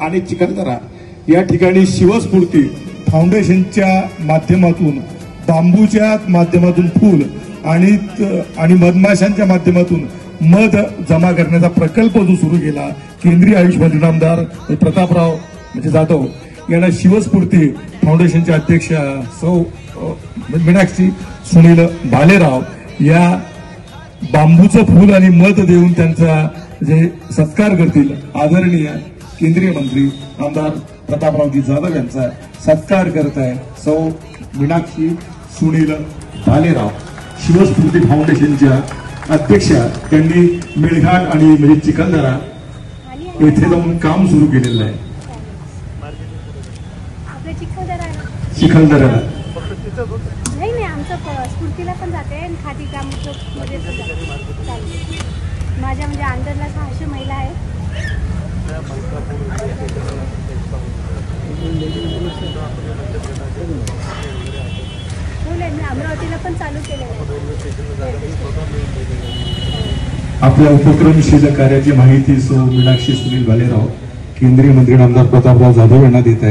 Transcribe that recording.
आणि चिखलदरा या ठिकाणी शिवस्फूर्ती फाउंडेशनच्या माध्यमातून बांबूच्या माध्यमातून फूल आणि मधमाशांच्या माध्यमातून मध जमा करण्याचा प्रकल्प जो सुरू केला केंद्रीय आयुष मंत्री आमदार प्रतापराव म्हणजे जाधव यांना शिवस्फूर्ती फाउंडेशनचे अध्यक्ष सौ मीनाक्षी सुनील भालेराव या बांबूचं फूल आणि मध देऊन त्यांचा जे सत्कार करतील आदरणीय केंद्रीय मंत्री आमदार प्रतापरावजी जाधव यांचा सत्कार करत आहे सौ मीनाक्षी सुनील भालेराव शिवस्फूर्ती फाउंडेशनच्या अध्यक्षा त्यांनी मेळघाट आणि म्हणजे चिखलदरा येथे जाऊन काम सुरू केलेलं आहे चिखलदऱ्याला नाही आमचं स्फूर्तीला पण जाते आणि खादी काम मध्ये पण जाते माझ्या म्हणजे अंडरला 600 महिला आहेत मी अमरावतीला पण चालू केलेलं आपल्या उपक्रमशील कार्याची माहिती सौ मीनाक्षी सुनील भालेराव केंद्रीय मंत्री आमदार प्रतापराव जाधव यांना देत आहे।